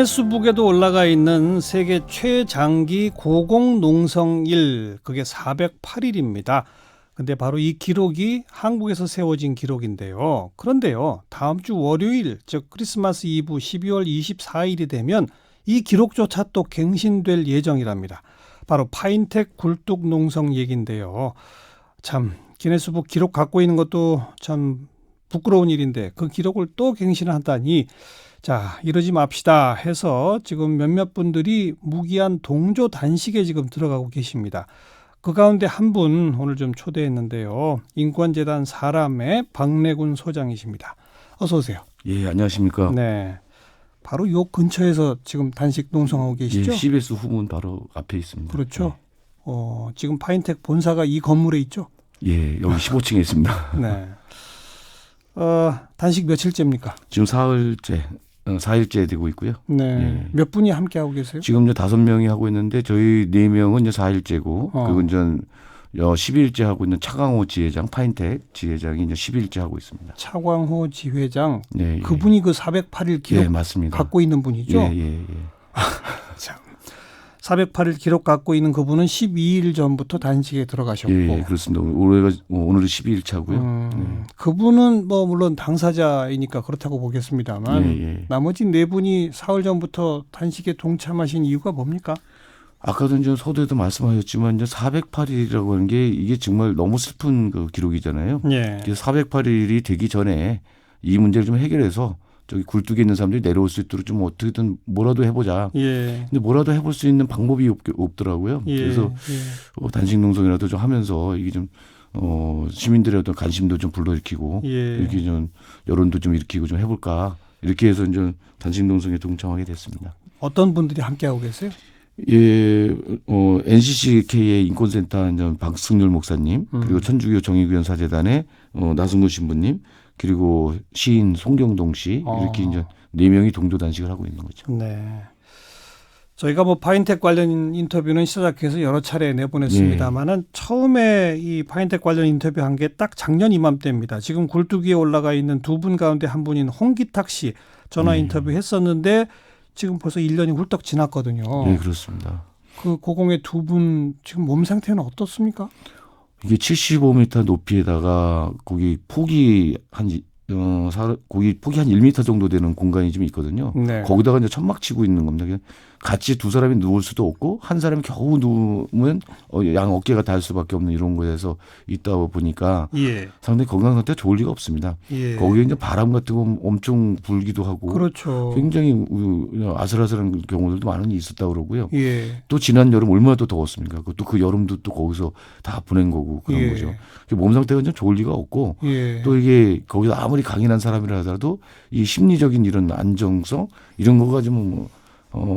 기네스북에도 올라가 있는 세계 최장기 고공농성일, 그게 408일입니다. 근데 바로 이 기록이 한국에서 세워진 기록인데요. 그런데요, 다음 주 월요일, 즉 크리스마스 이브 12월 24일이 되면 이 기록조차 또 갱신될 예정이랍니다. 바로 파인텍 굴뚝 농성 얘기인데요. 참, 기네스북 기록 갖고 있는 것도 참 부끄러운 일인데 그 기록을 또 갱신한다니, 자, 이러지 맙시다 해서 지금 몇몇 분들이 무기한 동조 단식에 지금 들어가고 계십니다. 그 가운데 한 분 오늘 좀 초대했는데요. 인권재단 사람의 박래군 소장이십니다. 어서 오세요. 예, 안녕하십니까. 네, 바로 요 근처에서 지금 단식 농성하고 계시죠? 예, CBS 후문 바로 앞에 있습니다. 그렇죠. 지금 파인텍 본사가 이 건물에 있죠? 예, 여기 15층에 있습니다. 네. 단식 며칠째입니까? 지금 사일째 되고 있고요. 네. 예. 몇 분이 함께 하고 계세요? 지금 이제 5명이 하고 있는데 저희 4명은 이제 4일째고 그리고 이제 12일째 하고 있는 차광호 지회장, 파인텍 지회장이 이제 10일째 하고 있습니다. 차광호 지회장. 네, 예. 그분이 그 408일 기록 예, 맞습니다. 갖고 있는 분이죠? 예. 참. 408일 기록 갖고 있는 그분은 12일 전부터 단식에 들어가셨고. 예, 그렇습니다. 오늘이 12일 차고요. 그분은 뭐 물론 당사자이니까 그렇다고 보겠습니다만 예. 나머지 네 분이 사흘 전부터 단식에 동참하신 이유가 뭡니까? 아까도 이제 서두에도 말씀하셨지만 이제 408일이라고 하는 게 이게 정말 너무 슬픈 그 기록이잖아요. 예. 그래서 408일이 되기 전에 이 문제를 좀 해결해서 저기 굴뚝에 있는 사람들이 내려올 수 있도록 좀 어떻게든 뭐라도 해보자. 예. 근데 뭐라도 해볼 수 있는 방법이 없더라고요. 예. 그래서 단식 농성이라도 좀 하면서 이게 좀 시민들의 어떤 관심도 좀 불러일으키고 예. 이렇게 좀 여론도 좀 일으키고 좀 해볼까 이렇게 해서 이제 단식 농성에 동참하게 됐습니다. 어떤 분들이 함께 하고 계세요? 예, NCCK의 인권센터 이제 박승률 목사님, 그리고 천주교 정의구현 사재단의 나승구 신부님, 그리고 시인 송경동 씨, 이렇게 이제 4명이 동조 단식을 하고 있는 거죠. 네. 저희가 뭐 파인텍 관련 인터뷰는 시작해서 여러 차례 내보냈습니다만은 처음에 이 파인텍 관련 인터뷰한 게 딱 작년 이맘때입니다. 지금 굴뚝 위에 올라가 있는 두 분 가운데 한 분인 홍기탁 씨 전화 인터뷰 했었는데 지금 벌써 1년이 훌쩍 지났거든요. 네, 그렇습니다. 그 고공의 두 분 지금 몸 상태는 어떻습니까? 이게 75m 높이에다가 거기 폭이 한 1m 정도 되는 공간이 좀 있거든요. 네. 거기다가 이제 천막 치고 있는 겁니다. 같이 두 사람이 누울 수도 없고 한 사람이 겨우 누우면 양 어깨가 닿을 수밖에 없는 이런 거에서 있다 보니까 예. 상당히 건강 상태가 좋을 리가 없습니다. 예. 거기에 이제 바람 같은 거 엄청 불기도 하고 그렇죠. 굉장히 아슬아슬한 경우들도 많이 있었다고 그러고요. 예. 또 지난 여름 얼마나 또 더웠습니까? 또 그 여름도 또 거기서 다 보낸 거고 그런 예. 거죠. 몸 상태가 좀 좋을 리가 없고 예. 또 이게 거기서 아무리 강인한 사람이라 하더라도 이 심리적인 이런 안정성 이런 거가 좀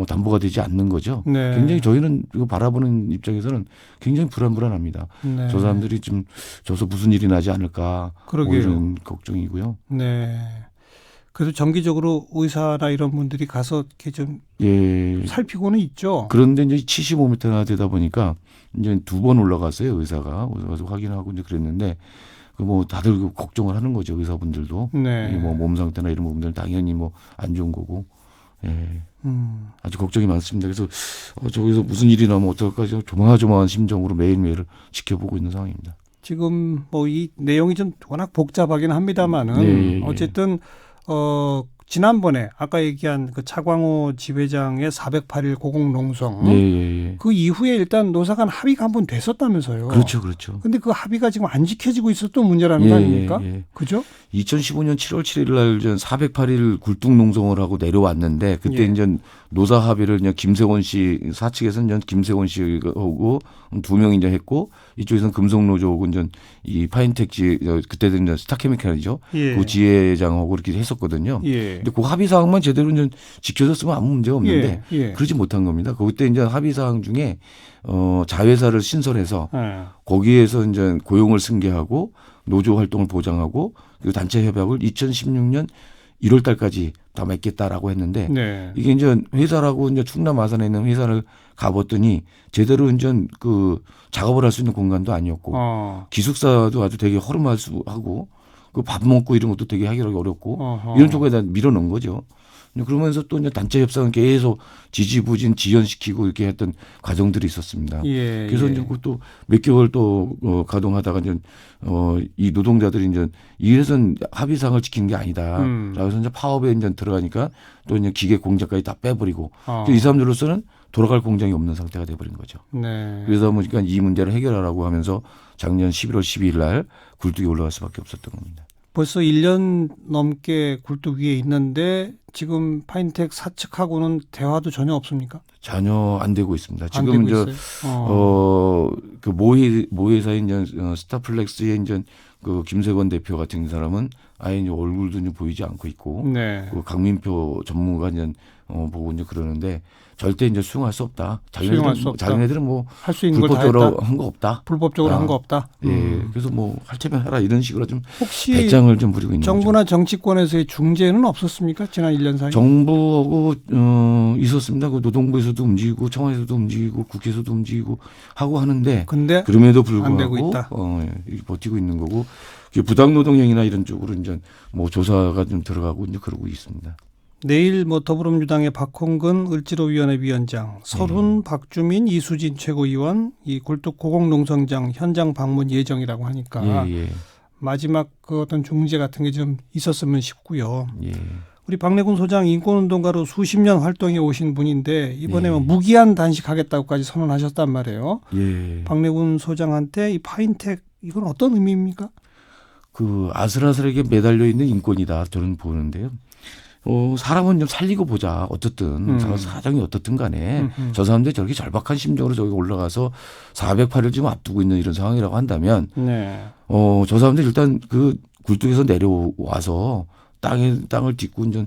담보가 되지 않는 거죠. 네. 굉장히 저희는 이거 바라보는 입장에서는 굉장히 불안합니다. 네. 저 사람들이 좀 저서 무슨 일이 나지 않을까 그러게요. 이런 걱정이고요. 네. 그래서 정기적으로 의사나 이런 분들이 가서 이렇게 좀 살피고는 있죠. 그런데 이제 75m나 되다 보니까 이제 2번 올라갔어요. 의사가 가서 확인하고 이제 그랬는데 뭐 다들 걱정을 하는 거죠. 의사분들도 네. 뭐 몸 상태나 이런 부분들은 당연히 뭐 안 좋은 거고. 예. 아주 걱정이 많습니다. 그래서 저기서 무슨 일이 나면 어떨까 조마조마한 심정으로 매일매일 지켜보고 있는 상황입니다. 지금 뭐 이 내용이 좀 워낙 복잡하긴 합니다만은 어쨌든 지난번에 아까 얘기한 그 차광호 지회장의 408일 고공농성 그 이후에 일단 노사 간 합의가 한 번 됐었다면서요. 그렇죠. 근데 그 합의가 지금 안 지켜지고 있었던 문제라는 거 아닙니까? 그죠? 2015년 7월 7일 날 408일 굴뚝 농성을 하고 내려왔는데 그때 이제 노사 합의를 이제 김세원 씨 사측에서는 이제 김세원 씨하고 2명이 이제 했고 이쪽에서는 금속노조하고 이제 이 파인텍 그때는 이제 스타케미칼이죠. 그 지회장하고 이렇게 했었거든요. 근데 그 합의 사항만 제대로 이제 지켜졌으면 아무 문제가 없는데 그러지 못한 겁니다. 그때 이제 합의 사항 중에 자회사를 신설해서 거기에서 이제 고용을 승계하고 노조 활동을 보장하고 그리고 단체 협약을 2016년 1월 달까지 다 맺겠다라고 했는데 이게 이제 회사라고 이제 충남 아산에 있는 회사를 가봤더니 제대로 이제 그 작업을 할 수 있는 공간도 아니었고 기숙사도 아주 되게 허름하고 그 밥 먹고 이런 것도 되게 하기 어렵고 이런 쪽에다 밀어넣은 거죠. 그러면서 또 이제 단체 협상은 계속 지지부진 지연시키고 이렇게 했던 과정들이 있었습니다. 예, 그래서 예. 이제 그것도 몇 개월 또 가동하다가 이제 이 노동자들이 이제 이래선 합의상을 지키는 게 아니다. 라고 해서 이제 파업에 이제 들어가니까 또 이제 기계 공장까지 다 빼버리고 이 사람들로서는 돌아갈 공장이 없는 상태가 돼버린 거죠. 네. 그러다 보니까 이 문제를 해결하라고 하면서 작년 11월 12일 날 굴뚝에 올라갈 수밖에 없었던 겁니다. 벌써 1년 넘게 굴뚝 위에 있는데 지금 파인텍 사측하고는 대화도 전혀 없습니까? 전혀 안 되고 있습니다. 안 지금 되고 이제 있어요? 그 모회사인 이제 스타플렉스의 이제 그 김세권 대표 같은 사람은 아예 이제 얼굴도 이제 보이지 않고 있고 네. 그 강민표 전문가가 이제 보고 이제 그러는데 절대 이제 수용할 수 없다. 수용할 수 없다. 자기네들은 뭐 할 수 있는 걸 다 불법적으로 했다. 한 거 없다. 불법적으로 한 거 없다. 예, 그래서 뭐 할 테면 해라 이런 식으로 좀 혹시 배짱을 좀 부리고 있는 정부나 거죠. 정치권에서의 중재는 없었습니까? 지난 1년 사이? 정부하고 있었습니다. 그 노동부에서도 움직이고 청와대에서도 움직이고 국회에서도 움직이고 하고 하는데 근데 그럼에도 안 되고 불구하고 있다. 이렇게 버티고 있는 거고 부당노동행위나 이런 쪽으로 이제 뭐 조사가 좀 들어가고 이제 그러고 있습니다. 내일 뭐 더불어민주당의 박홍근 을지로위원회 위원장, 설훈, 박주민, 이수진 최고위원 이 굴뚝 고공농성장 현장 방문 예정이라고 하니까 예. 마지막 그 어떤 중재 같은 게 좀 있었으면 싶고요. 예. 우리 박래군 소장 인권운동가로 수십 년 활동해 오신 분인데 이번에 예. 뭐 무기한 단식하겠다고까지 선언하셨단 말이에요. 예. 박래군 소장한테 이 파인텍 이건 어떤 의미입니까? 그 아슬아슬하게 매달려 있는 인권이다 저는 보는데요. 사람은 좀 살리고 보자. 어떻든 사정이 어떻든 간에 저 사람들이 저렇게 절박한 심정으로 저기 올라가서 408을 지금 앞두고 있는 이런 상황이라고 한다면 네. 저 사람들 일단 그 굴뚝에서 내려와서 땅을 딛고 이제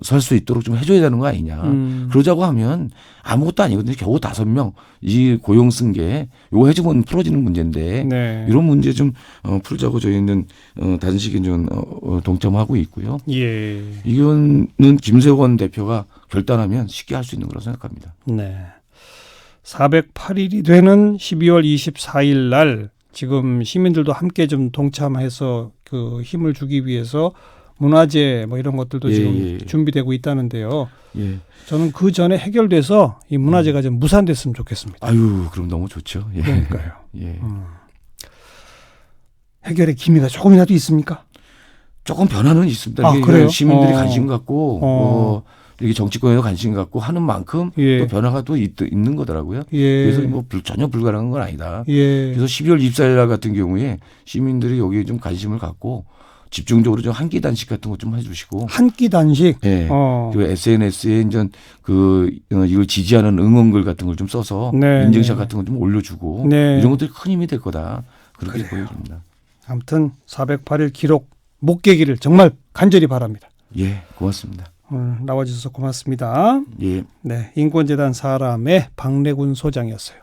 설 수 있도록 좀 해줘야 되는 거 아니냐. 그러자고 하면 아무것도 아니거든요. 겨우 5명 이 고용 쓴 게 요거 해주면 풀어지는 문제인데 네. 이런 문제 좀 풀자고 저희는 단식에 좀 동참하고 있고요. 예. 이거는 김세권 대표가 결단하면 쉽게 할 수 있는 거라고 생각합니다. 네. 408일이 되는 12월 24일 날 지금 시민들도 함께 좀 동참해서 그 힘을 주기 위해서 문화제 뭐 이런 것들도 지금 준비되고 있다는데요. 예. 저는 그 전에 해결돼서 이 문화제가 좀 무산됐으면 좋겠습니다. 아유, 그럼 너무 좋죠. 예. 그러니까요. 예. 해결의 기미가 조금이라도 있습니까? 조금 변화는 있습니다. 아, 이게 그래요? 시민들이 관심 갖고 이게 정치권에도 관심 갖고 하는 만큼 또 변화가 또 있는 거더라고요. 그래서 뭐 전혀 불가능한 건 아니다. 그래서 12월 24일 날 같은 경우에 시민들이 여기에 좀 관심을 갖고 집중적으로 좀 한 끼 단식 같은 거 좀 해주시고 한 끼 단식. 예. 그리고 SNS에 이제 이걸 지지하는 응원글 같은 걸 좀 써서 인증샷 같은 걸 좀 올려주고 이런 것들이 큰 힘이 될 거다. 그렇게 보여집니다. 아무튼 408일 기록 못 깨기를 정말 간절히 바랍니다. 예, 고맙습니다. 오늘 나와주셔서 고맙습니다. 예. 네, 인권재단 사람의 박래군 소장이었어요.